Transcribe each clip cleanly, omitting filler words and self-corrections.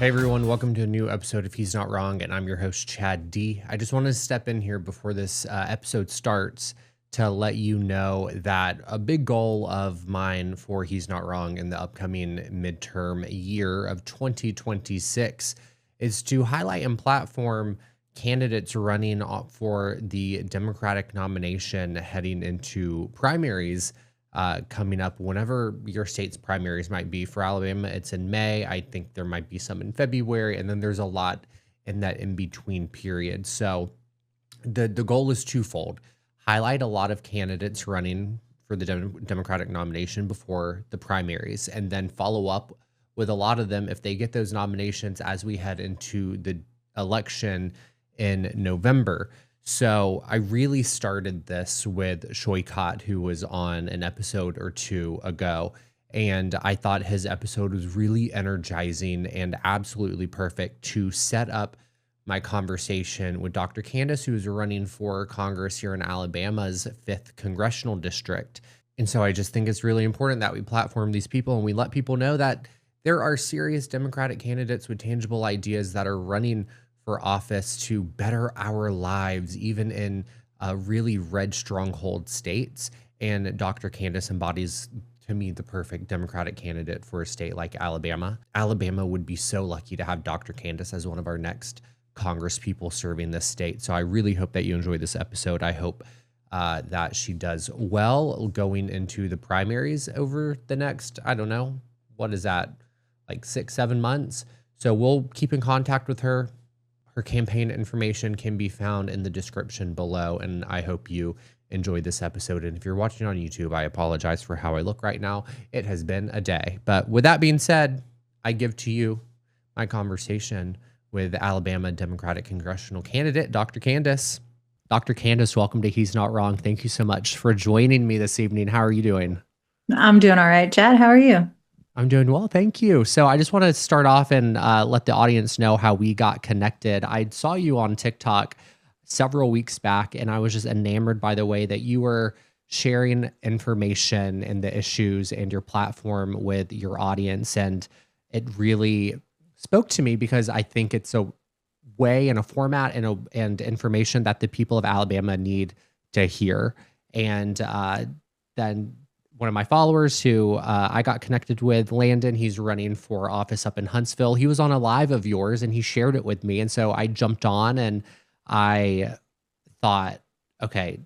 Hey everyone, welcome to a new episode of He's Not Wrong, and I'm your host, Chad D. I just wanted to step in here before this episode starts to let you know that a big goal of mine for He's Not Wrong in the upcoming midterm year of 2026 is to highlight and platform candidates running for the Democratic nomination heading into primaries coming up whenever your state's primaries might be. For Alabama, it's in May. I think there might be some in February, and then there's a lot in that in-between period. So the goal is twofold. Highlight a lot of candidates running for the Democratic nomination before the primaries, and then follow up with a lot of them if they get those nominations as we head into the election in November. So I really started this with Shoykot, who was on an episode or two ago, and I thought his episode was really energizing and absolutely perfect to set up my conversation with Dr. Candice, who is running for Congress here in Alabama's 5th congressional district. And so I just think it's really important that we platform these people and we let people know that there are serious Democratic candidates with tangible ideas that are running for office to better our lives, even in really red stronghold states. And Dr. Candice embodies, to me, the perfect Democratic candidate for a state like Alabama. Alabama would be so lucky to have Dr. Candice as one of our next Congress people serving this state. So I really hope that you enjoy this episode. I hope that she does well going into the primaries over the next, I don't know, what is that, like 6-7 months? So we'll keep in contact with her. Her campaign information can be found in the description below, and I hope you enjoyed this episode. And if you're watching on YouTube, I apologize for how I look right now. It has been a day. But with that being said, I give to you my conversation with Alabama Democratic congressional candidate, Dr. Candice. Dr. Candice, welcome to He's Not Wrong. Thank you so much for joining me this evening. How are you doing? I'm doing all right. Chad, how are you? I'm doing well, thank you. So I just want to start off and let the audience know how we got connected. I saw you on TikTok several weeks back, and I was just enamored by the way that you were sharing information and the issues and your platform with your audience. And it really spoke to me because I think it's a way and a format and information that the people of Alabama need to hear. And then one of my followers who I got connected with, Landon, he's running for office up in Huntsville. He was on a live of yours and he shared it with me. And so I jumped on and I thought, okay,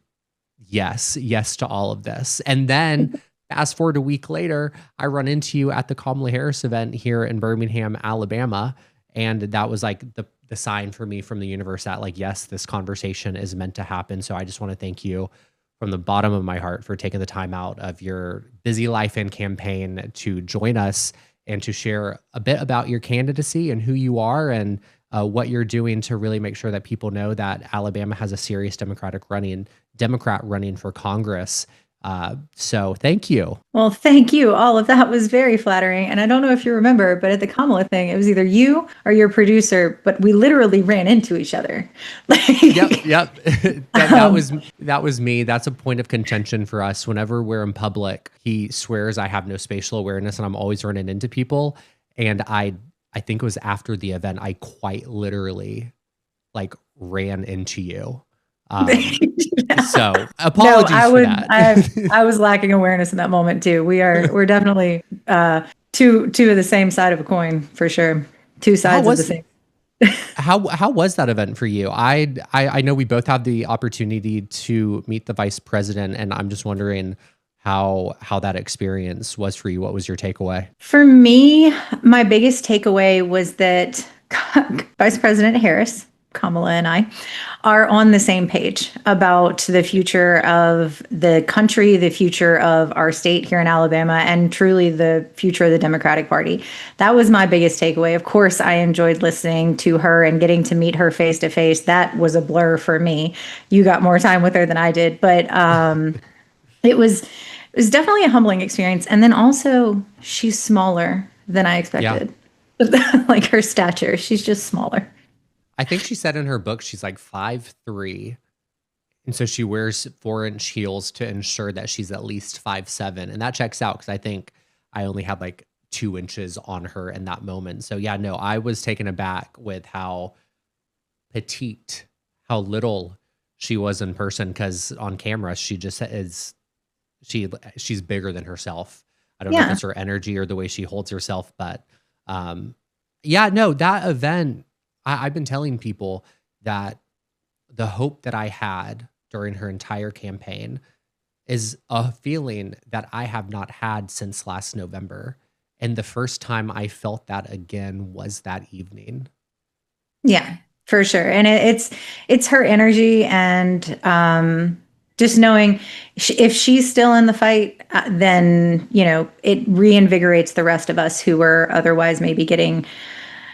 yes to all of this. And then fast forward a week later, I run into you at the Kamala Harris event here in Birmingham, Alabama. And that was like the sign for me from the universe that like, yes, this conversation is meant to happen. So I just want to thank you from the bottom of my heart for taking the time out of your busy life and campaign to join us and to share a bit about your candidacy and who you are and what you're doing to really make sure that people know that Alabama has a serious Democrat running for Congress. So thank you. Well, thank you. All of that was very flattering. And I don't know if you remember, but at the Kamala thing, it was either you or your producer, but we literally ran into each other. Yep. that was me. That's a point of contention for us. Whenever we're in public, he swears I have no spatial awareness and I'm always running into people. And I think it was after the event, I quite literally like ran into you. So apologies for that. I was lacking awareness in that moment too. We're definitely two of the same side of a coin for sure. Two sides of the same. How was that event for you? I know we both had the opportunity to meet the vice president, and I'm just wondering how that experience was for you. What was your takeaway? For me, my biggest takeaway was that Vice President Harris, Kamala, and I are on the same page about the future of the country, the future of our state here in Alabama, and truly the future of the Democratic Party. That was my biggest takeaway. Of course, I enjoyed listening to her and getting to meet her face to face. That was a blur for me. You got more time with her than I did, but it was definitely a humbling experience. And then also, she's smaller than I expected. Yeah. Like her stature, she's just smaller. I think she said in her book she's like 5'3", and so she wears 4-inch heels to ensure that she's at least 5'7", and that checks out because I think I only had like 2 inches on her in that moment. So yeah, no, I was taken aback with how petite, how little she was in person, because on camera she just is she's bigger than herself. I don't know if Yeah. it's her energy or the way she holds herself, but yeah, no, that event, I've been telling people that the hope that I had during her entire campaign is a feeling that I have not had since last November. And the first time I felt that again was that evening. Yeah, for sure. And it's her energy, and just knowing if she's still in the fight, then it reinvigorates the rest of us who were otherwise maybe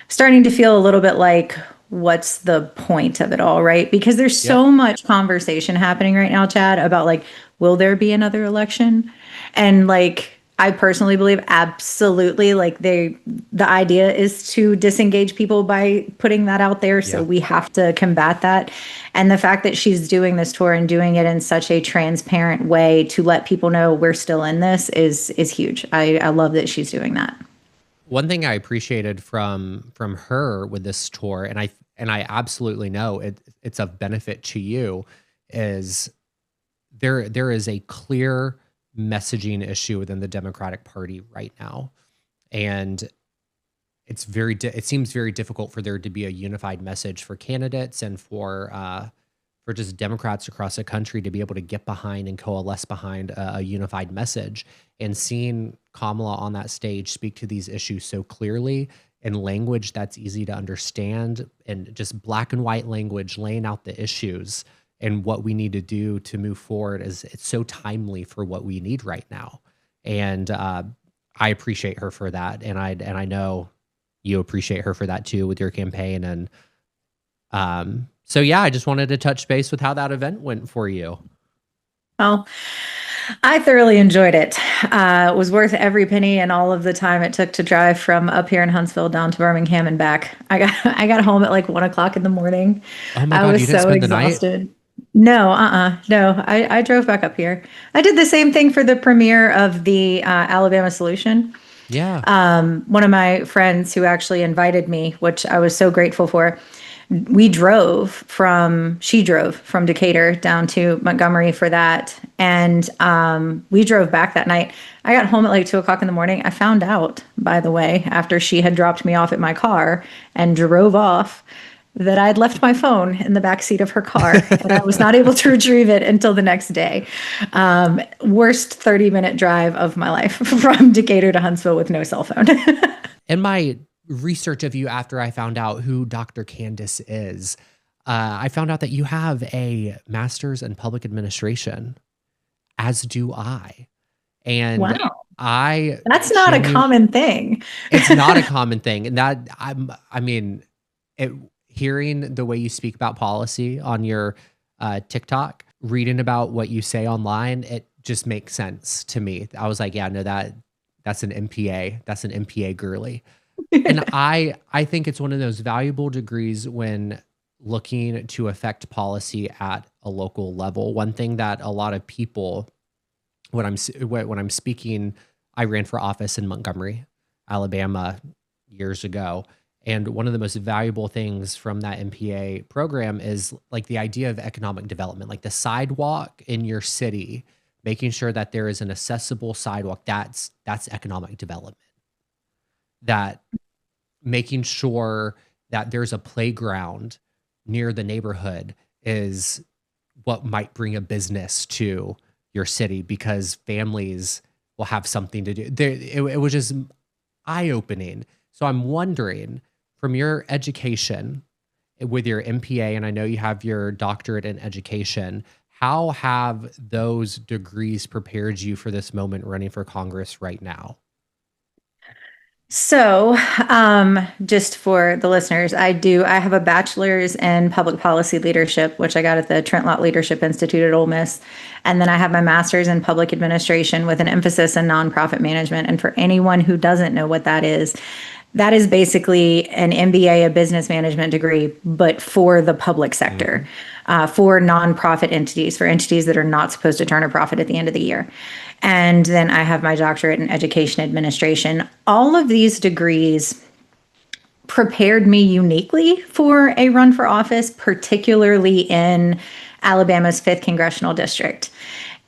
starting to feel a little bit like, what's the point of it all, right? Because there's Yep. so much conversation happening right now, Chad, about like, will there be another election? And like, I personally believe absolutely, like the idea is to disengage people by putting that out there. So Yeah. we have to combat that. And the fact that she's doing this tour and doing it in such a transparent way to let people know we're still in this is huge. I love that she's doing that. One thing I appreciated from her with this tour, and I absolutely know it's of benefit to you, is there is a clear messaging issue within the Democratic Party right now, and it seems very difficult for there to be a unified message for candidates and for just Democrats across the country to be able to get behind and coalesce behind a unified message. And seeing Kamala on that stage speak to these issues so clearly in language that's easy to understand, and just black and white language, laying out the issues and what we need to do to move forward, it's so timely for what we need right now. And I appreciate her for that. And I know you appreciate her for that too with your campaign. And so yeah, I just wanted to touch base with how that event went for you. Well, I thoroughly enjoyed it. It was worth every penny and all of the time it took to drive from up here in Huntsville down to Birmingham and back. I got home at like 1 o'clock in the morning. Oh my I God, was you didn't so spend the night? exhausted. No, no. I drove back up here. I did the same thing for the premiere of the Alabama Solution. Yeah. One of my friends who actually invited me, which I was so grateful for, she drove from Decatur down to Montgomery for that. And we drove back that night. I got home at like 2 o'clock in the morning. I found out, by the way, after she had dropped me off at my car and drove off, that I'd left my phone in the back seat of her car, and I was not able to retrieve it until the next day. Worst 30-minute drive of my life from Decatur to Huntsville with no cell phone. In my research of you after I found out who Dr. Candice is, I found out that you have a master's in public administration, as do I. And Wow. I That's not a common thing. It's not a common thing. And that hearing the way you speak about policy on your TikTok, reading about what you say online, it just makes sense to me. I was like, yeah, no, that's an MPA. That's an MPA girly. And I think it's one of those valuable degrees when looking to affect policy at a local level. One thing that a lot of people, when I'm speaking, I ran for office in Montgomery, Alabama years ago. And one of the most valuable things from that MPA program is like the idea of economic development, like the sidewalk in your city, making sure that there is an accessible sidewalk. That's economic development. That making sure that there's a playground near the neighborhood is what might bring a business to your city, because families will have something to do. It was just eye-opening. So I'm wondering, from your education with your MPA, and I know you have your doctorate in education, how have those degrees prepared you for this moment running for Congress right now? So, just for the listeners, I have a bachelor's in public policy leadership, which I got at the Trent Lott Leadership Institute at Ole Miss. And then I have my master's in public administration with an emphasis in nonprofit management. And for anyone who doesn't know what that is, That is basically an MBA, a business management degree, but for the public sector, for nonprofit entities, for entities that are not supposed to turn a profit at the end of the year. And then I have my doctorate in education administration. All of these degrees prepared me uniquely for a run for office, particularly in Alabama's 5th congressional district.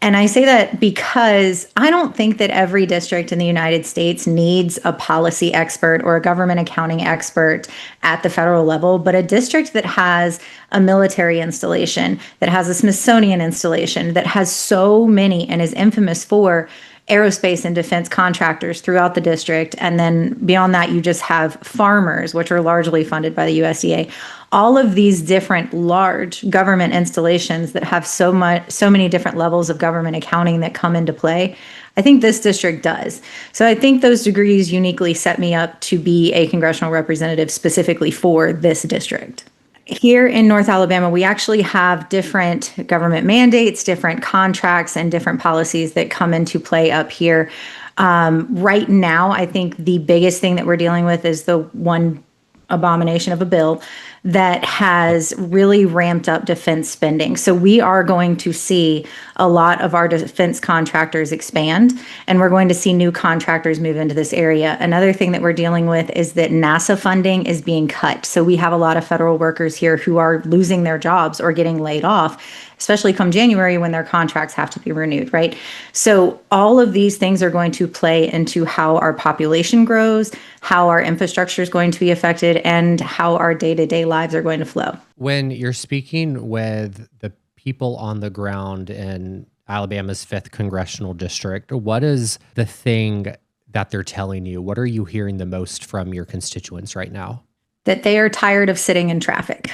And I say that because I don't think that every district in the United States needs a policy expert or a government accounting expert at the federal level, but a district that has a military installation, that has a Smithsonian installation, that has so many and is infamous for aerospace and defense contractors throughout the district. And then beyond that, you just have farmers, which are largely funded by the USDA. All of these different large government installations that have so many different levels of government accounting that come into play. I think this district does. So I think those degrees uniquely set me up to be a congressional representative specifically for this district. Here in North Alabama, we actually have different government mandates, different contracts, and different policies that come into play up here. Right now, I think the biggest thing that we're dealing with is the one abomination of a bill that has really ramped up defense spending. So we are going to see a lot of our defense contractors expand, and we're going to see new contractors move into this area. Another thing that we're dealing with is that NASA funding is being cut. So we have a lot of federal workers here who are losing their jobs or getting laid off, especially come January when their contracts have to be renewed, right? So all of these things are going to play into how our population grows, how our infrastructure is going to be affected, and how our day-to-day lives are going to flow. When you're speaking with the people on the ground in Alabama's 5th congressional district, what is the thing that they're telling you? What are you hearing the most from your constituents right now? That they are tired of sitting in traffic.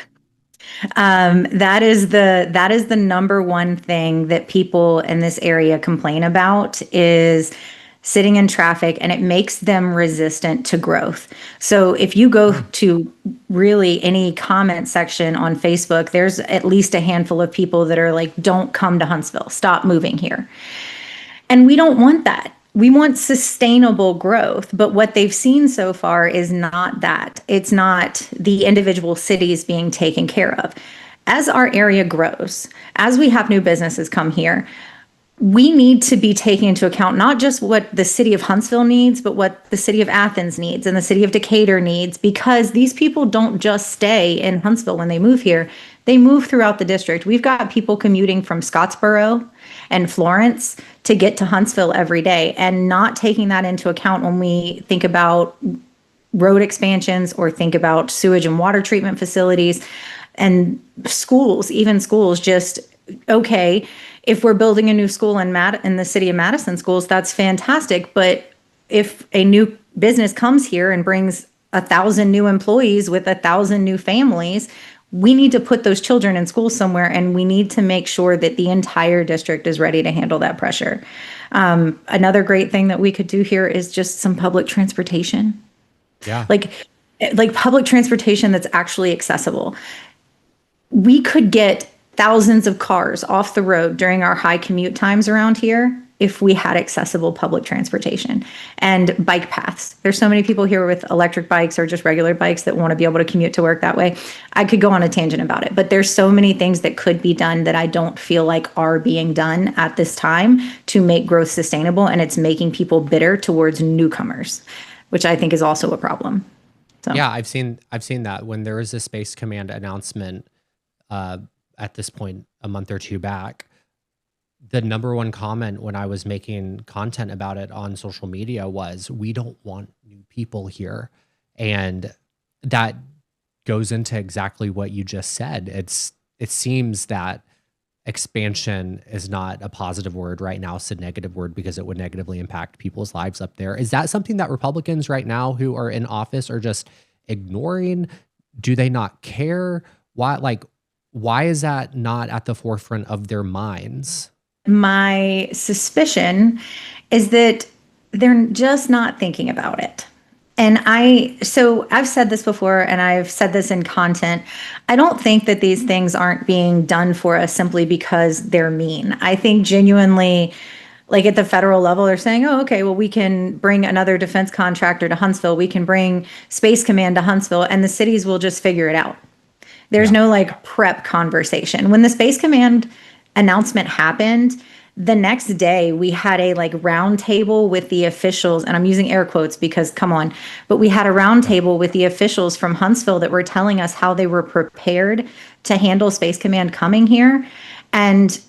That is the number one thing that people in this area complain about is sitting in traffic, and it makes them resistant to growth. So if you go to really any comment section on Facebook, there's at least a handful of people that are like, don't come to Huntsville, stop moving here. And we don't want that. We want sustainable growth, but what they've seen so far is not that. It's not the individual cities being taken care of. As our area grows, as we have new businesses come here, we need to be taking into account not just what the city of Huntsville needs, but what the city of Athens needs and the city of Decatur needs, because these people don't just stay in Huntsville when they move here. They move throughout the district. We've got people commuting from Scottsboro and Florence to get to Huntsville every day, and not taking that into account when we think about road expansions or think about sewage and water treatment facilities and schools, even schools. Just, okay, if we're building a new school in the city of Madison schools, that's fantastic. But if a new business comes here and brings 1,000 new employees with 1,000 new families, we need to put those children in school somewhere, and we need to make sure that the entire district is ready to handle that pressure. Another great thing that we could do here is just some public transportation. Yeah. Like public transportation that's actually accessible. We could get thousands of cars off the road during our high commute times around here if we had accessible public transportation and bike paths. There's so many people here with electric bikes or just regular bikes that want to be able to commute to work that way. I could go on a tangent about it, but there's so many things that could be done that I don't feel like are being done at this time to make growth sustainable, and it's making people bitter towards newcomers, which I think is also a problem. So. Yeah, I've seen that when there was a Space Command announcement at this point a month or two back. The number one comment when I was making content about it on social media was, we don't want new people here. And that goes into exactly what you just said. It seems that expansion is not a positive word right now. It's a negative word because it would negatively impact people's lives up there. Is that something that Republicans right now who are in office are just ignoring? Do they not care? Why is that not at the forefront of their minds? My suspicion is that they're just not thinking about it. And so I've said this before, and I've said this in content. I don't think that these things aren't being done for us simply because they're mean. I think genuinely Like at the federal level, they're saying, oh, okay, well, we can bring another defense contractor to Huntsville. We can bring Space Command to Huntsville, and the cities will just figure it out. There's Yeah. no like prep conversation. When the Space Command announcement happened, the next day we had a like round table with the officials, and I'm using air quotes because come on, but we had a round table with the officials from Huntsville that were telling us how they were prepared to handle Space Command coming here. And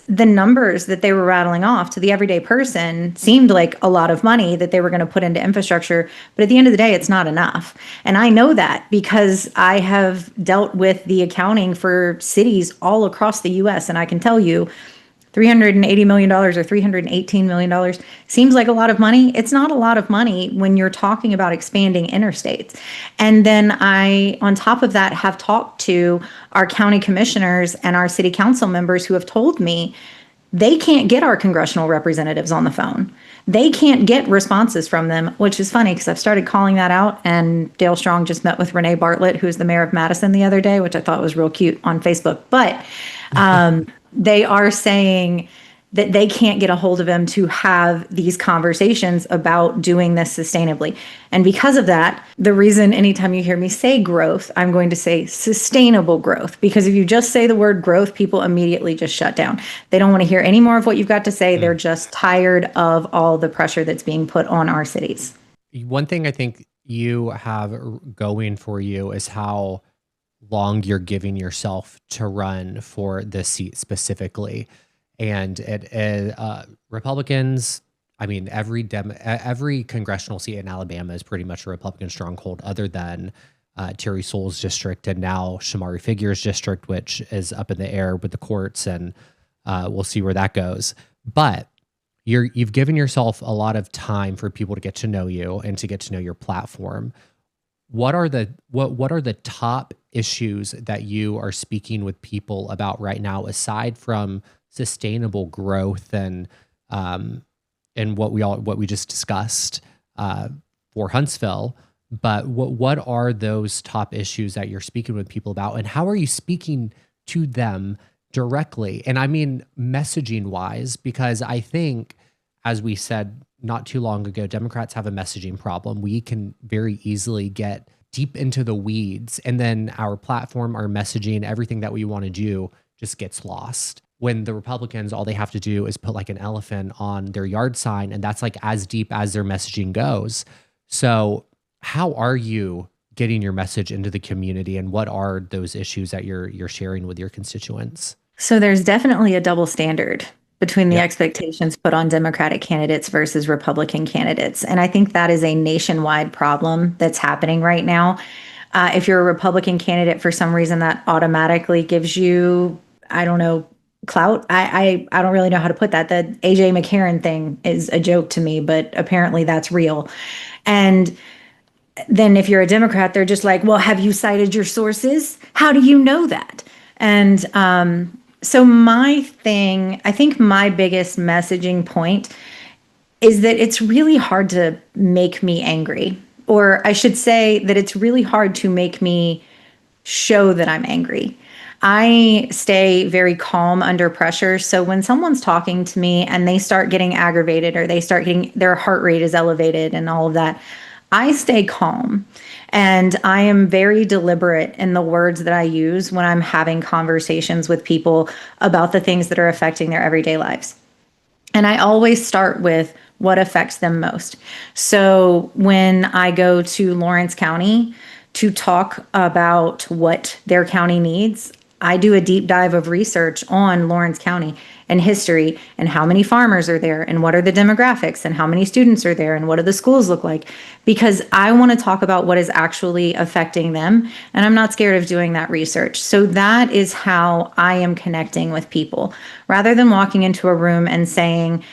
the numbers that they were rattling off to the everyday person seemed like a lot of money that they were going to put into infrastructure. But at the end of the day, it's not enough. And I know that because I have dealt with the accounting for cities all across the US. And I can tell you, $380 million or $318 million seems like a lot of money. It's not a lot of money when you're talking about expanding interstates. And then I, on top of that, have talked to our county commissioners and our city council members who have told me they can't get our congressional representatives on the phone. They can't get responses from them, which is funny because I've started calling that out. And Dale Strong just met with Renee Bartlett, who's the mayor of Madison, the other day, which I thought was real cute on Facebook. But they are saying that they can't get a hold of him to have these conversations about doing this sustainably. And because of that, the reason anytime you hear me say growth, I'm going to say sustainable growth, because if you just say the word growth, people immediately just shut down. They don't want to hear any more of what you've got to say. They're just tired of all the pressure that's being put on our cities. One thing I think you have going for you is how long you're giving yourself to run for this seat specifically. And Republicans, I mean, every congressional seat in Alabama is pretty much a Republican stronghold, other than Terry Soul's district and now Shamari Figure's district, which is up in the air with the courts, and we'll see where that goes. But you've given yourself a lot of time for people to get to know you and to get to know your platform. What are the top issues that you are speaking with people about right now, aside from sustainable growth and what we just discussed for Huntsville? But what are those top issues that you're speaking with people about, and how are you speaking to them directly? And I mean messaging wise, because I think, as we said not too long ago, Democrats have a messaging problem. We can very easily get deep into the weeds, and then our platform, our messaging, everything that we want to do just gets lost. When the Republicans, all they have to do is put like an elephant on their yard sign, and that's like as deep as their messaging goes. So how are you getting your message into the community, and what are those issues that you're sharing with your constituents? So there's definitely a double standard between the expectations put on Democratic candidates versus Republican candidates. And I think that is a nationwide problem that's happening right now. If you're a Republican candidate, for some reason, that automatically gives you, I don't know, clout. I don't really know how to put that. The AJ McCarron thing is a joke to me, but apparently that's real. And then if you're a Democrat, they're just like, well, have you cited your sources? How do you know that? And so my thing, I think my biggest messaging point is that it's really hard to make me angry. Or I should say that it's really hard to make me show that I'm angry. I stay very calm under pressure. So when someone's talking to me and they start getting aggravated, or they start getting, their heart rate is elevated and all of that, I stay calm. And I am very deliberate in the words that I use when I'm having conversations with people about the things that are affecting their everyday lives. And I always start with what affects them most. So when I go to Lawrence County to talk about what their county needs, I do a deep dive of research on Lawrence County and history, and how many farmers are there, and what are the demographics, and how many students are there, and what do the schools look like, because I want to talk about what is actually affecting them, and I'm not scared of doing that research. So that is how I am connecting with people, rather than walking into a room and saying,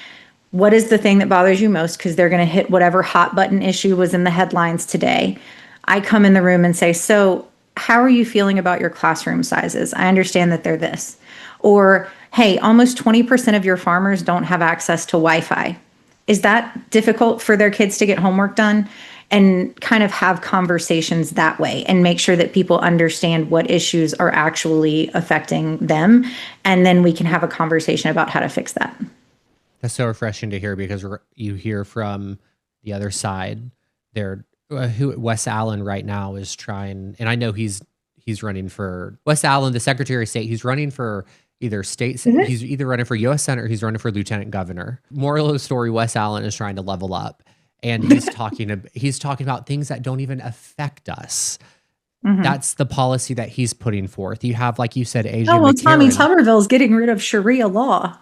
what is the thing that bothers you most, because they're going to hit whatever hot button issue was in the headlines today. I come in the room and say, so how are you feeling about your classroom sizes? I understand that they're this. Or, hey, almost 20% of your farmers don't have access to Wi-Fi. Is that difficult for their kids to get homework done? And kind of have conversations that way, and make sure that people understand what issues are actually affecting them. And then we can have a conversation about how to fix that. That's so refreshing to hear because you hear from the other side. They're who Wes Allen right now is trying, and I know he's running for Wes Allen, the Secretary of State. He's running for either Mhm. he's either running for U.S. Senate or he's running for Lieutenant Governor. Moral of the story: Wes Allen is trying to level up, and he's talking about things that don't even affect us. Mhm. That's the policy that he's putting forth. You have, like you said, Oh, AJ well, Tommy McCarran. Tuberville's getting rid of Sharia law.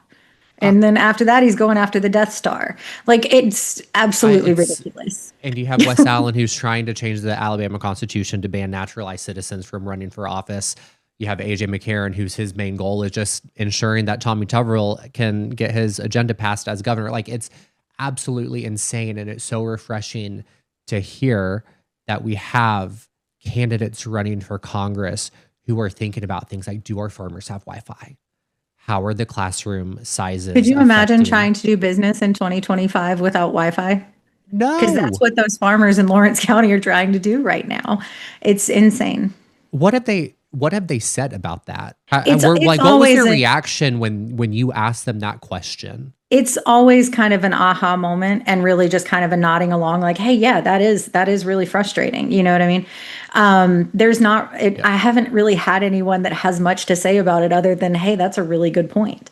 Uh, And then after that, he's going after the Death Star. Like, it's absolutely it's ridiculous. And you have Wes Allen, who's trying to change the Alabama Constitution to ban naturalized citizens from running for office. You have AJ McCarran, whose his main goal is just ensuring that Tommy Tuberville can get his agenda passed as governor. Like, it's absolutely insane, and it's so refreshing to hear that we have candidates running for Congress who are thinking about things like, do our farmers have Wi-Fi? How are the classroom Could sizes you imagine affecting? trying to do business in 2025 without Wi-Fi? Because that's No. what those farmers in Lawrence County are trying to do right now. It's insane. What have they said about that? We're It's like, what was always their a reaction when you asked them that question? it's always kind of an aha moment and really just kind of a nodding along like, hey, yeah, that is really frustrating. You know what I mean? There's not it, Yeah. I haven't really had anyone that has much to say about it other than, hey, that's a really good point.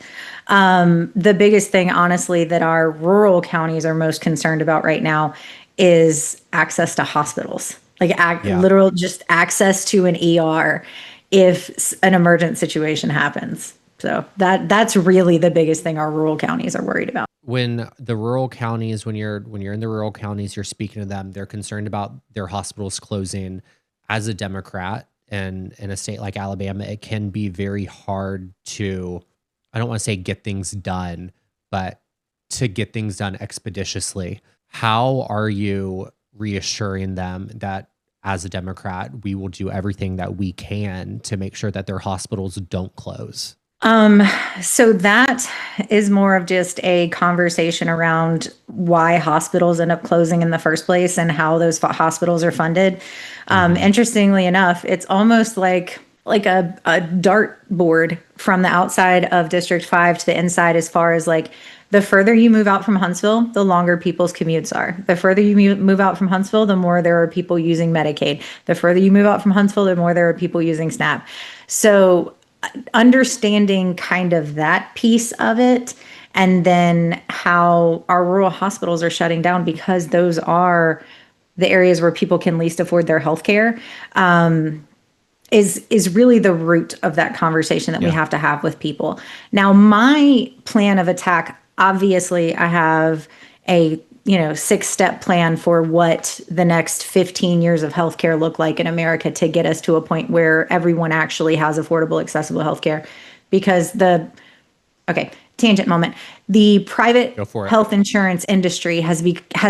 The biggest thing, honestly, that our rural counties are most concerned about right now is access to hospitals, like Yeah. literal just access to an ER if an emergent situation happens. So that's really the biggest thing our rural counties are worried about. When the rural counties, when you're in the rural counties, you're speaking to them, they're concerned about their hospitals closing. As a Democrat and in a state like Alabama, it can be very hard to, I don't want to say get things done, but to get things done expeditiously. How are you reassuring them that as a Democrat, we will do everything that we can to make sure that their hospitals don't close? Um, so that is more of just a conversation around why hospitals end up closing in the first place and how those hospitals are funded. Hmm. Interestingly enough, it's almost like a dart board from the outside of District 5 to the inside, as far as like the further you move out from Huntsville, the longer people's commutes are. The further you move out from Huntsville, the more there are people using Medicaid. The further you move out from Huntsville, the more there are people using SNAP. So understanding kind of that piece of it, and then how our rural hospitals are shutting down because those are the areas where people can least afford their health care, is really the root of that conversation that we Yeah. have to have with people. Now, my plan of attack, obviously, I have a 6-step plan for what the next 15 years of healthcare look like in America to get us to a point where everyone actually has affordable, accessible healthcare. Because okay, tangent moment. The private Go for it. health insurance industry has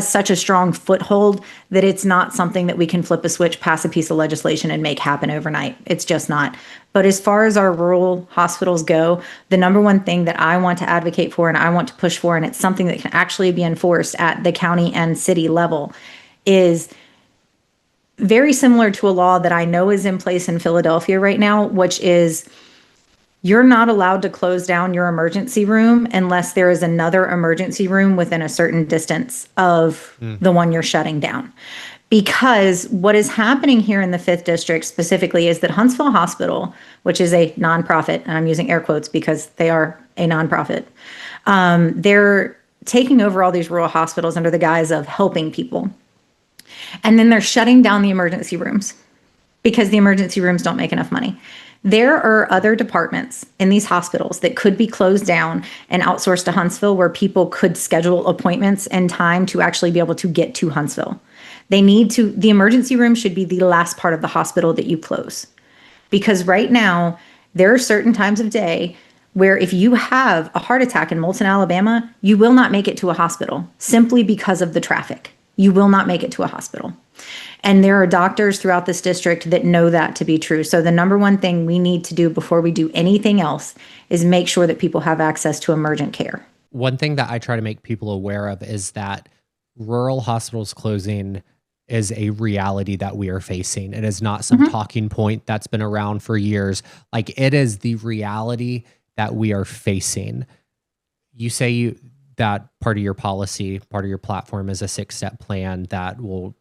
such a strong foothold that it's not something that we can flip a switch, pass a piece of legislation, and make happen overnight. It's just not. But as far as our rural hospitals go, the number one thing that I want to advocate for and I want to push for, and it's something that can actually be enforced at the county and city level, is very similar to a law that I know is in place in Philadelphia right now, which is you're not allowed to close down your emergency room unless there is another emergency room within a certain distance of Mm. the one you're shutting down. Because what is happening here in the 5th District specifically is that Huntsville Hospital, which is a nonprofit, and I'm using air quotes because they are a nonprofit, they're taking over all these rural hospitals under the guise of helping people. And then they're shutting down the emergency rooms because the emergency rooms don't make enough money. There are other departments in these hospitals that could be closed down and outsourced to Huntsville where people could schedule appointments and time to actually be able to get to Huntsville. The emergency room should be the last part of the hospital that you close. Because right now, there are certain times of day where if you have a heart attack in Moulton, Alabama, you will not make it to a hospital simply because of the traffic. You will not make it to a hospital. And there are doctors throughout this district that know that to be true. So the number one thing we need to do before we do anything else is make sure that people have access to emergent care. One thing that I try to make people aware of is that rural hospitals closing is a reality that we are facing. It is not some Mhm. talking point that's been around for years. Like, it is the reality that we are facing. You say that part of your policy, part of your platform is a 6-step plan that will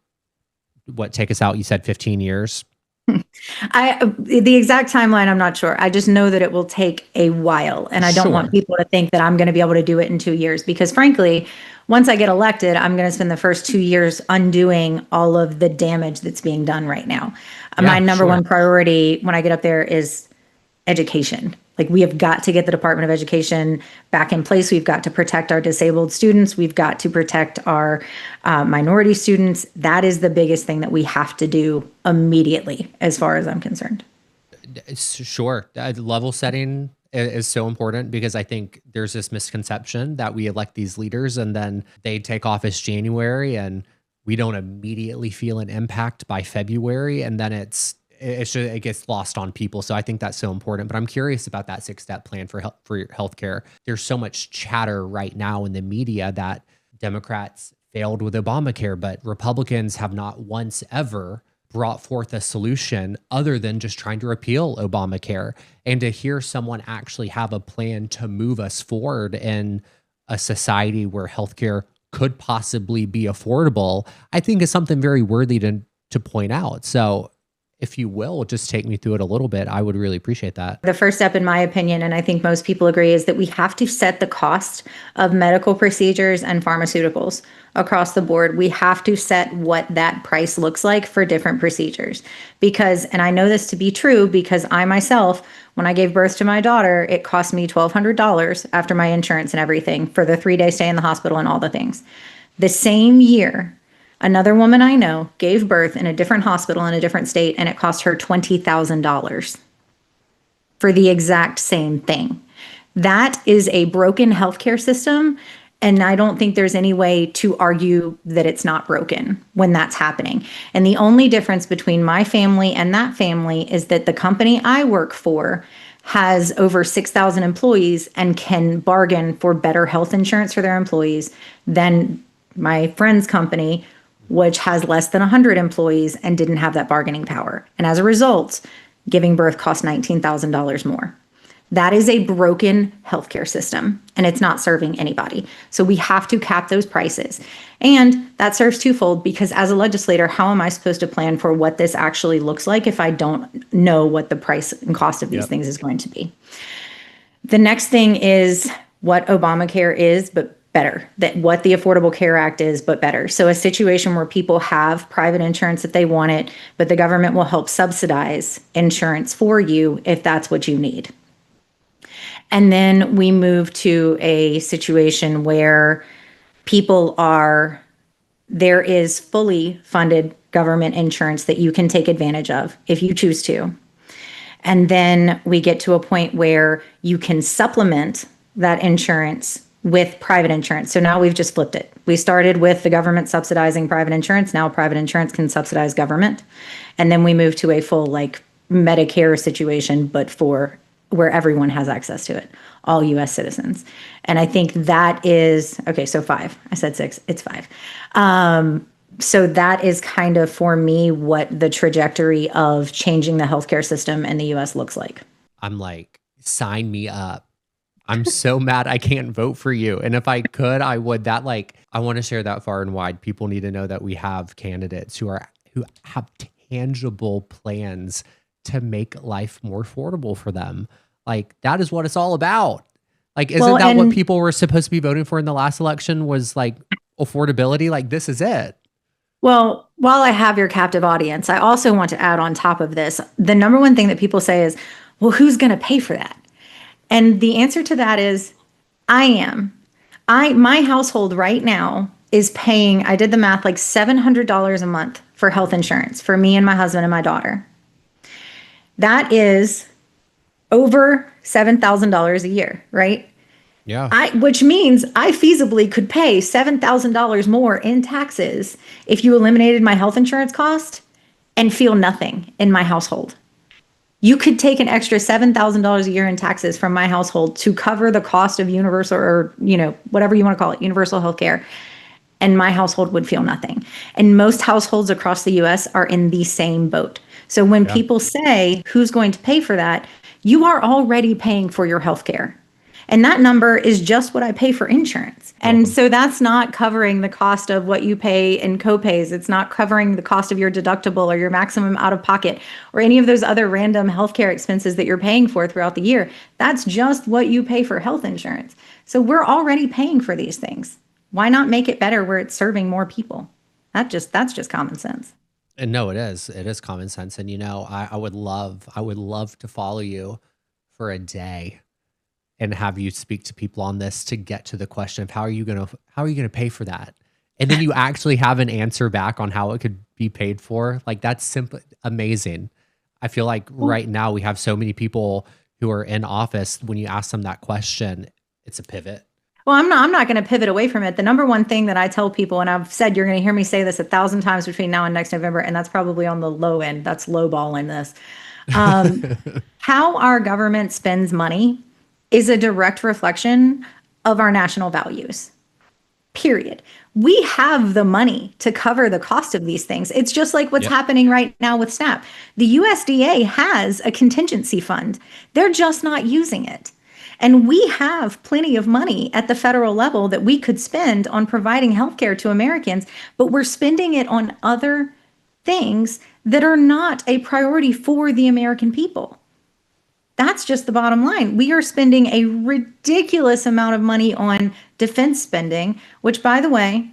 take us out? You said 15 years. The exact timeline, I'm not sure. I just know that it will take a while, and I don't want Sure. people to think that I'm going to be able to do it in 2 years, because frankly, once I get elected, I'm going to spend the first 2 years undoing all of the damage that's being done right now. My Yeah, number sure. one priority when I get up there is education. Like, we have got to get the Department of Education back in place. We've got to protect our disabled students. We've got to protect our minority students. That is the biggest thing that we have to do immediately, as far as I'm concerned. Sure. Level setting is so important, because I think there's this misconception that we elect these leaders and then they take office January and we don't immediately feel an impact by February, and then it gets lost on people. So I think that's so important. But I'm curious about that 6-step plan for your healthcare. There's so much chatter right now in the media that Democrats failed with Obamacare, but Republicans have not once ever brought forth a solution other than just trying to repeal Obamacare. And to hear someone actually have a plan to move us forward in a society where healthcare could possibly be affordable, I think is something very worthy to point out. So if you will, just take me through it a little bit, I would really appreciate that. The first step, in my opinion, and I think most people agree, is that we have to set the cost of medical procedures and pharmaceuticals across the board. We have to set what that price looks like for different procedures. Because, and I know this to be true because I myself, when I gave birth to my daughter, it cost me $1,200 after my insurance and everything for the 3-day stay in the hospital and all the things. The same year, another woman I know gave birth in a different hospital in a different state, and it cost her $20,000 for the exact same thing. That is a broken healthcare system, and I don't think there's any way to argue that it's not broken when that's happening. And the only difference between my family and that family is that the company I work for has over 6,000 employees and can bargain for better health insurance for their employees than my friend's company, which has less than 100 employees and didn't have that bargaining power. And as a result, giving birth cost $19,000 more. That is a broken healthcare system, and it's not serving anybody. So we have to cap those prices. And that serves twofold, because as a legislator, how am I supposed to plan for what this actually looks like if I don't know what the price and cost of these things is going to be? The next thing is what Obamacare is, but better, that what the Affordable Care Act is, but better. So a situation where people have private insurance if they want it, but the government will help subsidize insurance for you if that's what you need. And then we move to a situation where there is fully funded government insurance that you can take advantage of if you choose to. And then we get to a point where you can supplement that insurance with private insurance. So now we've just flipped it. We started with the government subsidizing private insurance. Now private insurance can subsidize government. And then we move to a full Medicare situation, but for where everyone has access to it, all US citizens. And I think that is, okay, so 5. I said 6, it's 5. So that is kind of, for me, what the trajectory of changing the healthcare system in the US looks like. I'm like, sign me up. I'm so mad I can't vote for you. And if I could, I would. I want to share that far and wide. People need to know that we have candidates who have tangible plans to make life more affordable for them. Like, that is what it's all about. Like, isn't that what people were supposed to be voting for in the last election, was like affordability? Like, this is it. Well, while I have your captive audience, I also want to add on top of this, the number one thing that people say is, well, who's going to pay for that? And the answer to that is, I am. My household right now is paying, I did the math, like $700 a month for health insurance for me and my husband and my daughter. That is over $7,000 a year, right? Yeah. Which means I feasibly could pay $7,000 more in taxes if you eliminated my health insurance cost and feel nothing in my household. You could take an extra $7,000 a year in taxes from my household to cover the cost of universal, or, whatever you want to call it, universal health care, and my household would feel nothing. And most households across the US are in the same boat. So when people say, who's going to pay for that? You are already paying for your health care. And that number is just what I pay for insurance. And so that's not covering the cost of what you pay in copays. It's not covering the cost of your deductible or your maximum out of pocket or any of those other random healthcare expenses that you're paying for throughout the year. That's just what you pay for health insurance. So we're already paying for these things. Why not make it better where it's serving more people? That's just common sense. And no, it is. It is common sense. And I would love to follow you for a day and have you speak to people on this to get to the question of how are you gonna pay for that? And then you actually have an answer back on how it could be paid for. Like, that's simply amazing. I feel like right now we have so many people who are in office. When you ask them that question, it's a pivot. Well, I'm not going to pivot away from it. The number one thing that I tell people, and I've said you're going to hear me say this 1,000 times between now and next November, and that's probably on the low end. That's low ball in this. How our government spends money is a direct reflection of our national values. Period. We have the money to cover the cost of these things. It's just like what's happening right now with SNAP. The USDA has a contingency fund. They're just not using it. And we have plenty of money at the federal level that we could spend on providing healthcare to Americans, but we're spending it on other things that are not a priority for the American people. That's just the bottom line. We are spending a ridiculous amount of money on defense spending, which, by the way,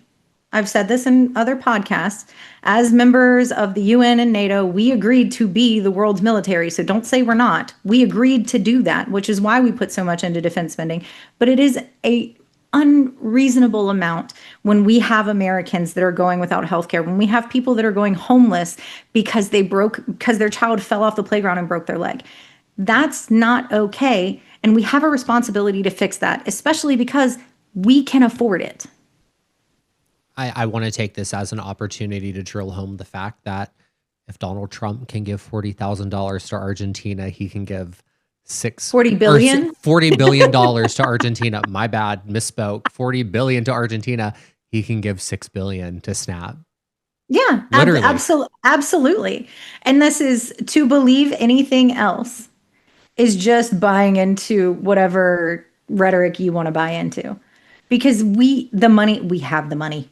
I've said this in other podcasts. As members of the UN and NATO, we agreed to be the world's military. So don't say we're not. We agreed to do that, which is why we put so much into defense spending. But it is a unreasonable amount when we have Americans that are going without health care, when we have people that are going homeless because their child fell off the playground and broke their leg. That's not okay. And we have a responsibility to fix that, especially because we can afford it. I want to take this as an opportunity to drill home the fact that if Donald Trump can give $40,000 to Argentina, he can give $40 billion to Argentina. My bad, misspoke. $40 billion to Argentina. He can give $6 billion to SNAP. Yeah, absolutely. And this is to believe anything else is just buying into whatever rhetoric you want to buy into, because we have the money.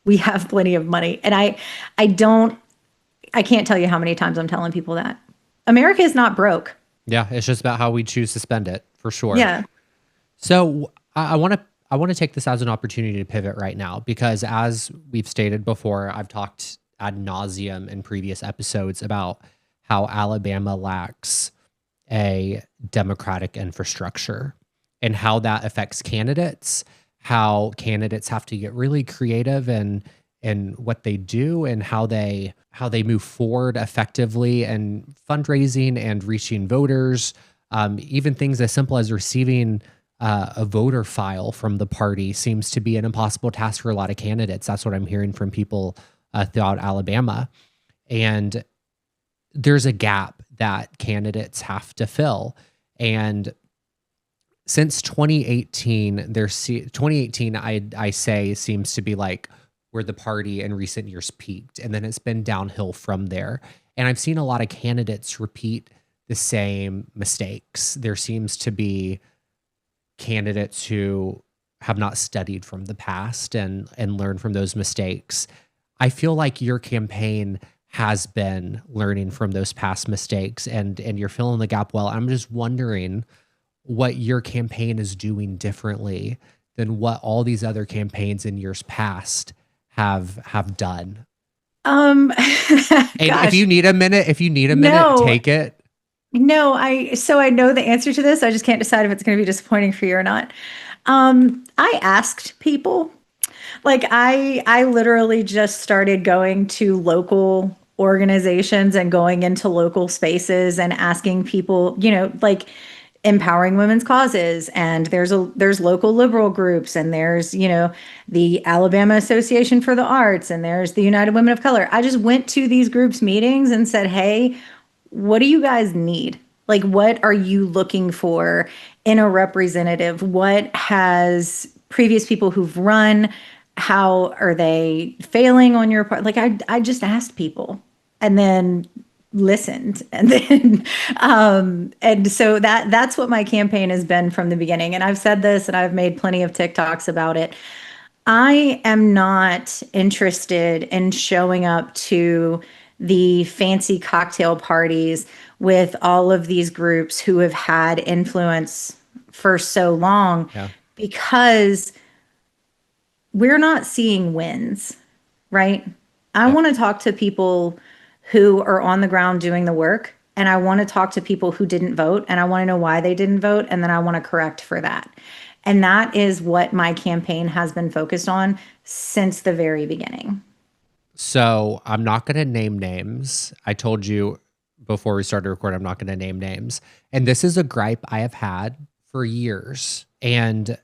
We have plenty of money. And I can't tell you how many times I'm telling people that America is not broke. Yeah. It's just about how we choose to spend it, for sure. Yeah. So I want to take this as an opportunity to pivot right now, because as we've stated before, I've talked ad nauseum in previous episodes about how Alabama lacks a democratic infrastructure and how that affects candidates, how candidates have to get really creative in what they do and how they move forward effectively and fundraising and reaching voters, even things as simple as receiving a voter file from the party seems to be an impossible task for a lot of candidates. That's what I'm hearing from people throughout Alabama. And there's a gap that candidates have to fill. And since 2018, 2018, I say, seems to be like where the party in recent years peaked. And then it's been downhill from there. And I've seen a lot of candidates repeat the same mistakes. There seems to be candidates who have not studied from the past and learned from those mistakes. I feel like your campaign has been learning from those past mistakes and you're filling the gap well. I'm just wondering what your campaign is doing differently than what all these other campaigns in years past have done. And if you need a minute, take it. No, I know the answer to this. I just can't decide if it's going to be disappointing for you or not. I asked people, like I literally just started going to local organizations and going into local spaces and asking people, like empowering women's causes. And there's local liberal groups, and there's, the Alabama Association for the Arts, and there's the United Women of Color. I just went to these groups meetings and said, hey, what do you guys need? Like, what are you looking for in a representative? What has previous people who've run, how are they failing on your part? Like, I just asked people. And then listened. And then and so that's what my campaign has been from the beginning. And I've said this and I've made plenty of TikToks about it. I am not interested in showing up to the fancy cocktail parties with all of these groups who have had influence for so long, Yeah. because we're not seeing wins, right? I Yep. want to talk to people who are on the ground doing the work, and I want to talk to people who didn't vote, and I want to know why they didn't vote, and then I want to correct for that. And that is what my campaign has been focused on since the very beginning. So I'm not going to name names. I told you before we started recording, I'm not going to name names. And this is a gripe I have had for years. And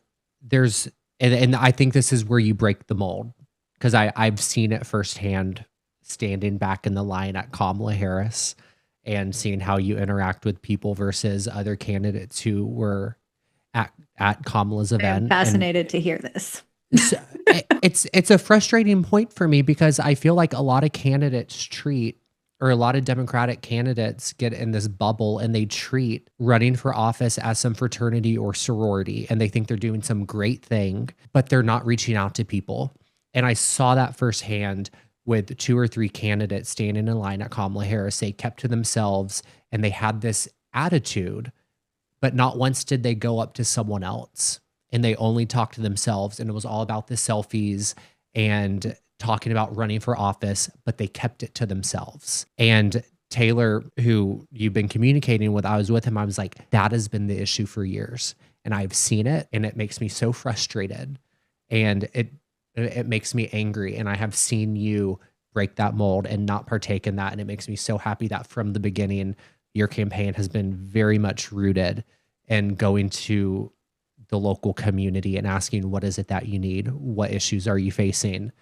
and I think this is where you break the mold, because I've seen it firsthand standing back in the line at Kamala Harris and seeing how you interact with people versus other candidates who were at Kamala's I'm event. fascinated to hear this. So it's a frustrating point for me, because I feel like a lot of candidates or a lot of Democratic candidates get in this bubble and they treat running for office as some fraternity or sorority, and they think they're doing some great thing, but they're not reaching out to people. And I saw that firsthand with 2 or 3 candidates standing in line at Kamala Harris. They kept to themselves and they had this attitude, but not once did they go up to someone else. And they only talked to themselves, and it was all about the selfies and talking about running for office, but they kept it to themselves. And Taylor, who you've been communicating with, I was with him, I was like, that has been the issue for years. And I've seen it, and it makes me so frustrated. And it makes me angry. And I have seen you break that mold and not partake in that. And it makes me so happy that from the beginning, your campaign has been very much rooted in going to the local community and asking, what is it that you need? What issues are you facing?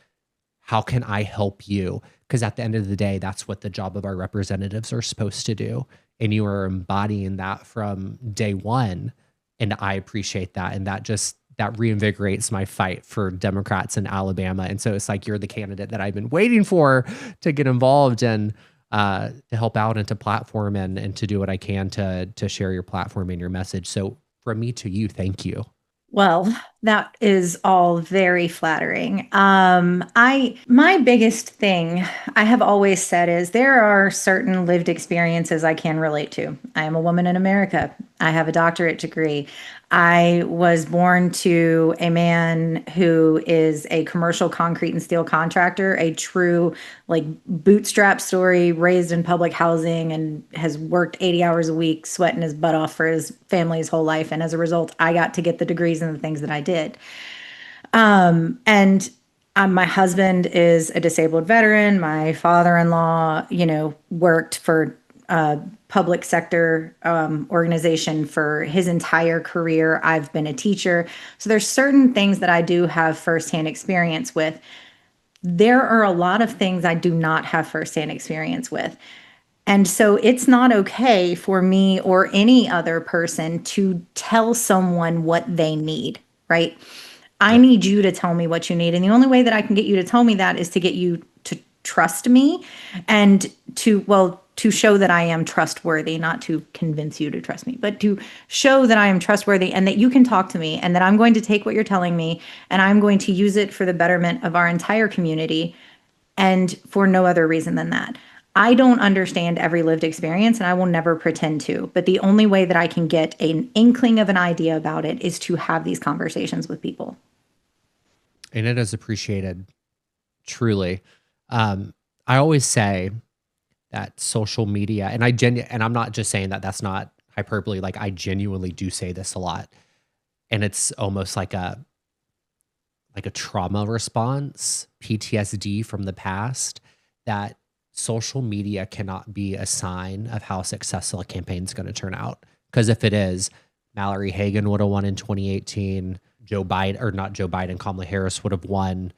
How can I help you? Because at the end of the day, that's what the job of our representatives are supposed to do. And you are embodying that from day one. And I appreciate that. And that reinvigorates my fight for Democrats in Alabama. And so it's like, you're the candidate that I've been waiting for to get involved and to help out and to platform and to do what I can to share your platform and your message. So from me to you, thank you. Well, that is all very flattering. My biggest thing I have always said is there are certain lived experiences I can relate to. I am a woman in America. I have a doctorate degree. I was born to a man who is a commercial concrete and steel contractor, a true like bootstrap story, raised in public housing and has worked 80 hours a week, sweating his butt off for his family his whole life. And as a result, I got to get the degrees and the things that I did. And my husband is a disabled veteran. My father-in-law, worked for public sector organization for his entire career. I've been a teacher. So there's certain things that I do have firsthand experience with. There are a lot of things I do not have firsthand experience with. And so it's not okay for me or any other person to tell someone what they need, right? I need you to tell me what you need. And the only way that I can get you to tell me that is to get you to trust me and to show that I am trustworthy, not to convince you to trust me, but to show that I am trustworthy and that you can talk to me and that I'm going to take what you're telling me and I'm going to use it for the betterment of our entire community and for no other reason than that. I don't understand every lived experience and I will never pretend to, but the only way that I can get an inkling of an idea about it is to have these conversations with people. And it is appreciated, truly. I always say that social media, and and I'm not just saying that, that's not hyperbole. Like, I genuinely do say this a lot, and it's almost like a trauma response, PTSD from the past, that social media cannot be a sign of how successful a campaign is going to turn out. Because if it is, Mallory Hagan would have won in 2018. Kamala Harris would have won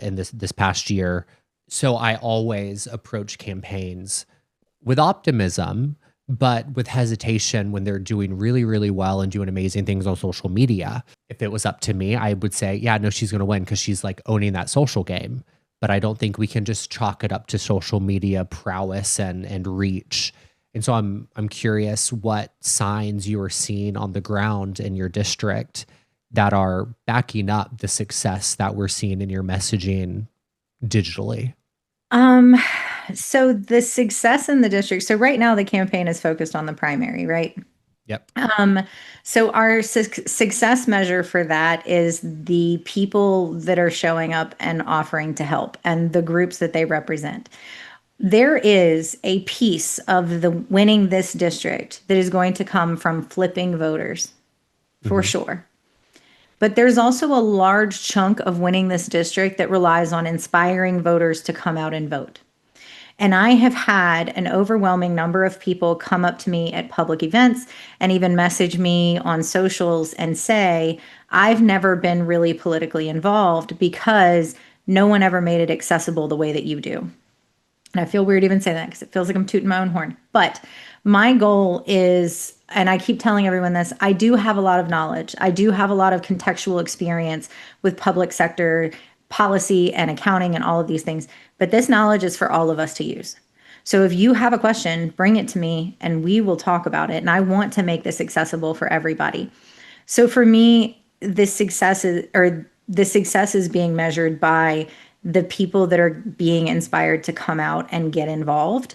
in this past year. So I always approach campaigns with optimism, but with hesitation when they're doing really, really well and doing amazing things on social media. If it was up to me, I would say, yeah, no, she's going to win because she's like owning that social game. but I don't think we can just chalk it up to social media prowess and reach. And so I'm curious what signs you are seeing on the ground in your district that are backing up the success that we're seeing in your messaging digitally. Um, so the success in the district, so right now the campaign is focused on the primary, right? Yep. Um, so our success measure for that is the people that are showing up and offering to help and the groups that they represent. There is a piece of the winning this district that is going to come from flipping voters, for Hmm. sure. But there's also a large chunk of winning this district that relies on inspiring voters to come out and vote. And I have had an overwhelming number of people come up to me at public events and even message me on socials and say, I've never been really politically involved because no one ever made it accessible the way that you do. And I feel weird even saying that because it feels like I'm tooting my own horn. But my goal is, and I keep telling everyone this, I do have a lot of knowledge. I do have a lot of contextual experience with public sector policy and accounting and all of these things. But this knowledge is for all of us to use. So if you have a question, bring it to me and we will talk about it. And I want to make this accessible for everybody. So for me, the success is being measured by the people that are being inspired to come out and get involved,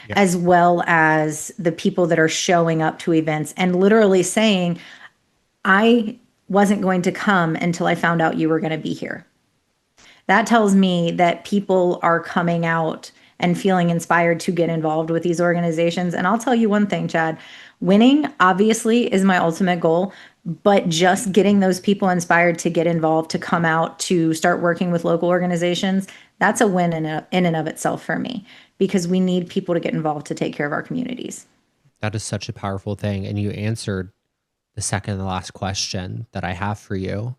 Yep. as well as the people that are showing up to events and literally saying, I wasn't going to come until I found out you were going to be here. That tells me that people are coming out and feeling inspired to get involved with these organizations. And I'll tell you one thing, Chad, winning obviously is my ultimate goal, but just getting those people inspired to get involved, to come out, to start working with local organizations, that's a win in and of itself for me, because we need people to get involved to take care of our communities. That is such a powerful thing. And you answered the second and the last question that I have for you,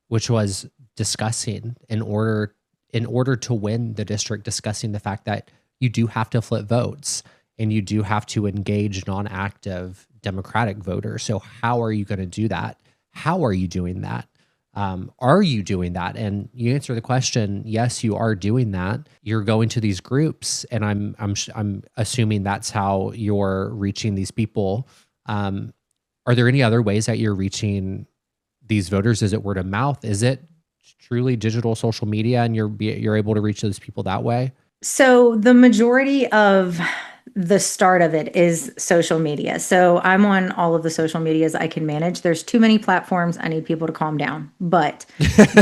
which was discussing in order to win the district, discussing the fact that you do have to flip votes and you do have to engage non-active Democratic voters. So how are you going to do that? How are you doing that? Are you doing that? And you answer the question, yes, you are doing that. You're going to these groups, and I'm assuming that's how you're reaching these people. Are there any other ways that you're reaching these voters? Is it word of mouth? Is it truly digital social media, and you're able to reach those people that way? So the majority of the start of it is social media. So I'm on all of the social medias I can manage. There's too many platforms. I need people to calm down. But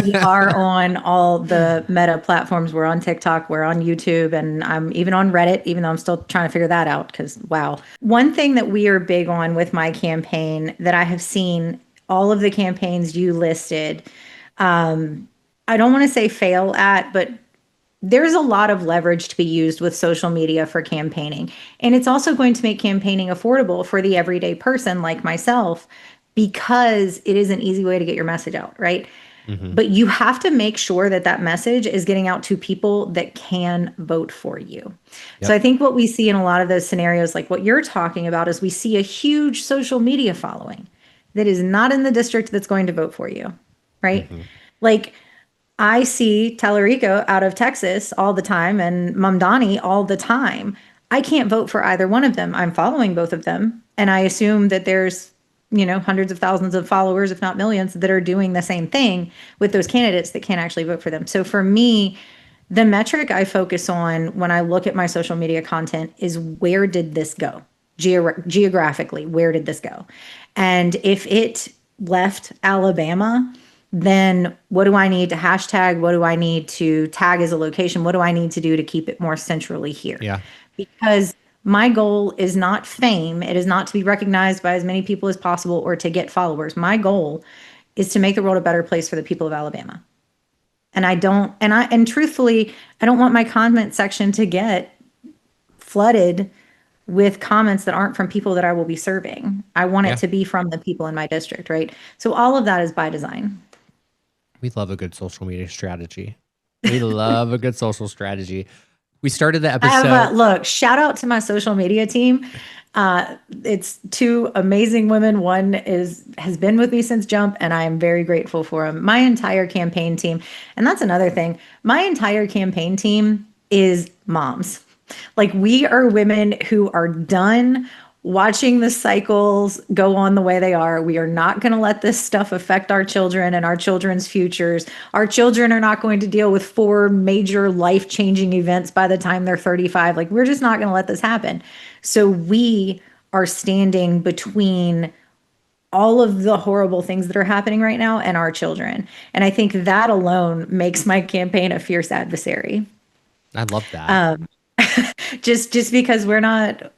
we are on all the meta platforms. We're on TikTok, we're on YouTube, and I'm even on Reddit, even though I'm still trying to figure that out because wow. One thing that we are big on with my campaign that I have seen all of the campaigns you listed, I don't want to say fail at, but there's a lot of leverage to be used with social media for campaigning. And it's also going to make campaigning affordable for the everyday person like myself, because it is an easy way to get your message out, right? Hmm. But you have to make sure that that message is getting out to people that can vote for you. So Yep. I think what we see in a lot of those scenarios, like what you're talking about, is we see a huge social media following that is not in the district that's going to vote for you, right? Hmm. Like, I see Tallarico out of Texas all the time and Mamdani all the time. I can't vote for either one of them. I'm following both of them. And I assume that there's, hundreds of thousands of followers, if not millions, that are doing the same thing with those candidates that can't actually vote for them. So for me, the metric I focus on when I look at my social media content is, where did this go? Geographically, where did this go? And if it left Alabama, then what do I need to hashtag? What do I need to tag as a location? What do I need to do to keep it more centrally here? Yeah. Because my goal is not fame. It is not to be recognized by as many people as possible or to get followers. My goal is to make the world a better place for the people of Alabama. And truthfully, I don't want my comment section to get flooded with comments that aren't from people that I will be serving. I want it Yeah. to be from the people in my district, right? So all of that is by design. We love a good social media strategy. We love a good social strategy. We started the I have episode. look, shout out to my social media team. It's two amazing women. One has been with me since jump, and I am very grateful for them. My entire campaign team, and that's another thing. My entire campaign team is moms. Like we are women who are done watching the cycles go on the way they are. We are not going to let this stuff affect our children and our children's futures. Our children are not going to deal with four major life-changing events by the time they're 35. Like we're just not going to let this happen. So we are standing between all of the horrible things that are happening right now and our children. And I think that alone makes my campaign a fierce adversary. I love that. Just because we're not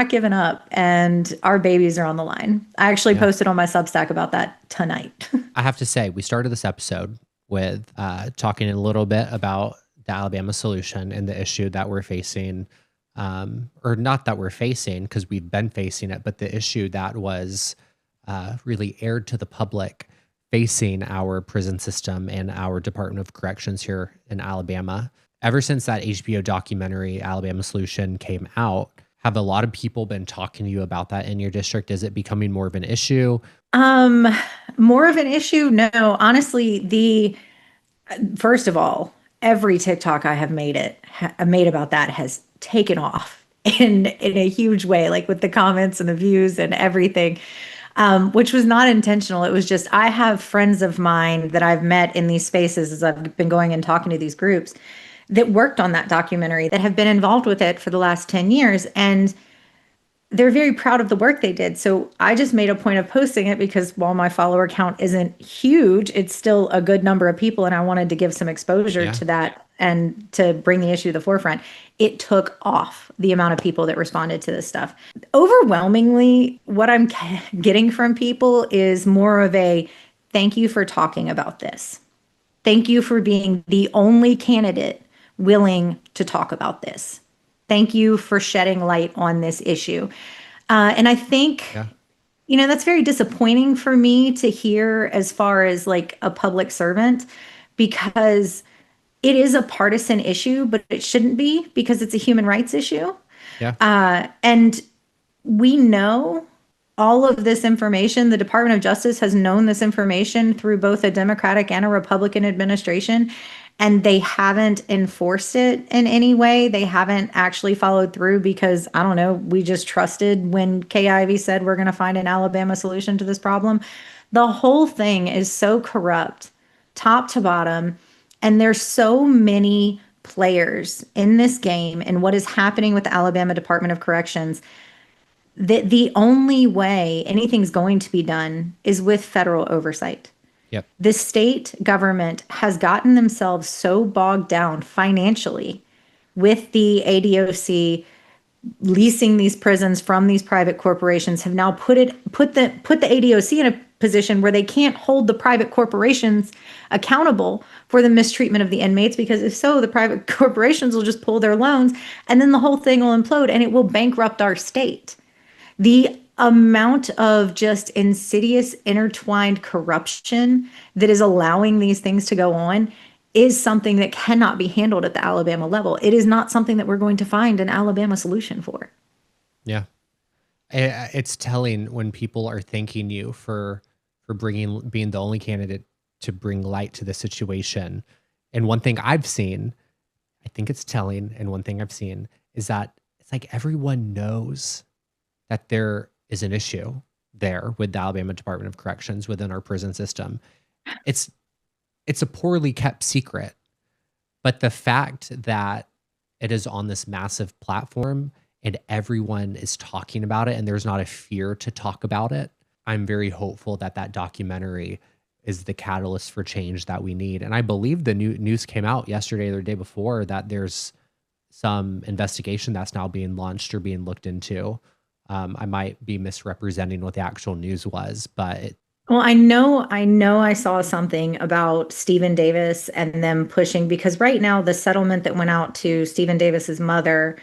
giving up and our babies are on the line. I actually Yeah. posted on my Substack about that tonight. I have to say, we started this episode with talking a little bit about the Alabama solution and the issue that we're facing, or not that we're facing because we've been facing it, but the issue that was really aired to the public facing our prison system and our Department of Corrections here in Alabama. Ever since that HBO documentary, Alabama Solution, came out, have a lot of people been talking to you about that in your district? Is it becoming more of an issue? Um, More of an issue? No, honestly, the first of all, every TikTok I have made about that has taken off in a huge way, like with the comments and the views and everything. Which was not intentional. It was just I have friends of mine that I've met in these spaces as I've been going and talking to these groups that worked on that documentary that have been involved with it for the last 10 years. And they're very proud of the work they did. So I just made a point of posting it because while my follower count isn't huge, it's still a good number of people. And I wanted to give some exposure Yeah. to that and to bring the issue to the forefront. It took off the amount of people that responded to this stuff. Overwhelmingly, what I'm getting from people is more of a thank you for talking about this. Thank you for being the only candidate willing to talk about this. Thank you for shedding light on this issue. And I think, Yeah. that's very disappointing for me to hear as far as like a public servant, because it is a partisan issue, but it shouldn't be because it's a human rights issue. Yeah. And we know all of this information. The Department of Justice has known this information through both a Democratic and a Republican administration, and they haven't enforced it in any way. They haven't actually followed through because, I don't know, we just trusted when Kay Ivey said we're going to find an Alabama solution to this problem. The whole thing is so corrupt, top to bottom, and there's so many players in this game and what is happening with the Alabama Department of Corrections that the only way anything's going to be done is with federal oversight. Yep. The state government has gotten themselves so bogged down financially with the ADOC leasing these prisons from these private corporations, have now put the ADOC in a position where they can't hold the private corporations accountable for the mistreatment of the inmates, because if so, the private corporations will just pull their loans and then the whole thing will implode and it will bankrupt our state. The amount of just insidious, intertwined corruption that is allowing these things to go on is something that cannot be handled at the Alabama level. It is not something that we're going to find an Alabama solution for. Yeah. It's telling when people are thanking you for being the only candidate to bring light to the situation. And one thing I've seen, I think it's telling, and one thing I've seen is that it's like everyone knows that there is an issue there with the Alabama Department of Corrections within our prison system. It's a poorly kept secret, but the fact that it is on this massive platform and everyone is talking about it and there's not a fear to talk about it, I'm very hopeful that that documentary is the catalyst for change that we need. And I believe the news came out yesterday or the day before that there's some investigation that's now being launched or being looked into. I might be misrepresenting what the actual news was, but Well, I know I saw something about Stephen Davis and them pushing, because right now the settlement that went out to Stephen Davis's mother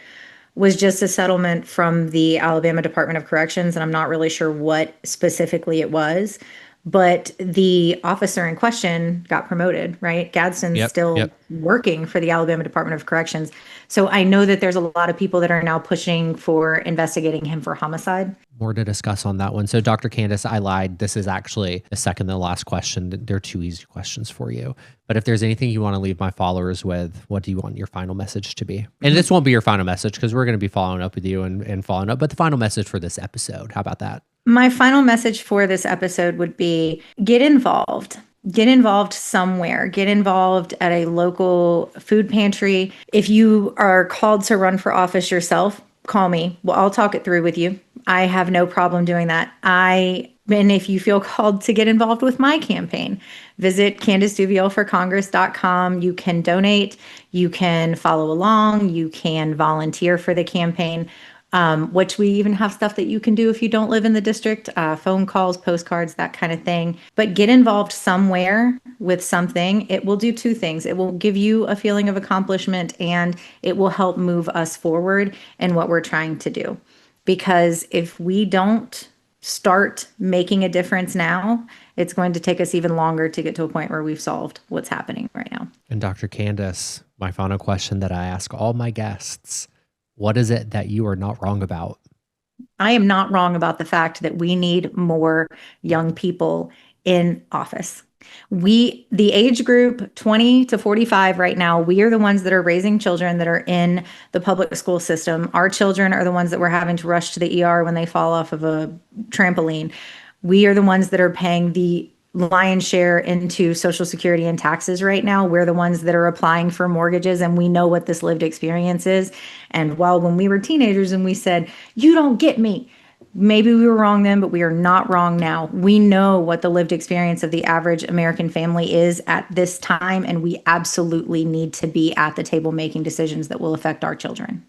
was just a settlement from the Alabama Department of Corrections, and I'm not really sure what specifically it was. but the officer in question got promoted, right? Gadsden's Yep. still Yep. working for the Alabama Department of Corrections. So I know that there's a lot of people that are now pushing for investigating him for homicide. More to discuss on that one. So, Dr. Candice, I lied. This is actually the second to last question. They're two easy questions for you. But if there's anything you want to leave my followers with, what do you want your final message to be? And this won't be your final message because we're going to be following up with you and following up. But the final message for this episode, how about that? My final message for this episode would be get involved. Get involved somewhere. Get involved at a local food pantry. If you are called to run for office yourself, call me. Well, I'll talk it through with you. I have no problem doing that. And if you feel called to get involved with my campaign, visit CandiceDuvieillForCongress.com. You can donate, you can follow along, you can volunteer for the campaign, which we even have stuff that you can do if you don't live in the district, phone calls, postcards, that kind of thing. But get involved somewhere with something. It will do two things. It will give you a feeling of accomplishment, and it will help move us forward in what we're trying to do. Because if we don't start making a difference now, it's going to take us even longer to get to a point where we've solved what's happening right now. And Dr. Candice, my final question that I ask all my guests, what is it that you are not wrong about? I am not wrong about the fact that we need more young people in office. The age group 20 to 45 right now, we are the ones that are raising children that are in the public school system. Our children are the ones that we're having to rush to the ER when they fall off of a trampoline. We are the ones that are paying the lion's share into Social Security and taxes right now. We're the ones that are applying for mortgages, and we know what this lived experience is. And while when we were teenagers and we said, you don't get me, maybe we were wrong then, but we are not wrong now. We know what the lived experience of the average American family is at this time, and we absolutely need to be at the table making decisions that will affect our children.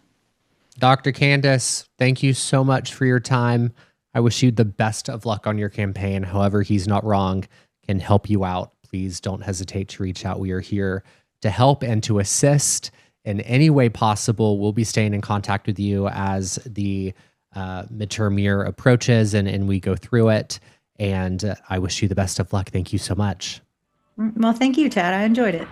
Dr. Candice, thank you so much for your time. I wish you the best of luck on your campaign. However, he's not wrong, can help you out. Please don't hesitate to reach out. We are here to help and to assist in any way possible. We'll be staying in contact with you as the midterm year approaches and we go through it. And I wish you the best of luck. Thank you so much. Well, thank you, Chad. I enjoyed it.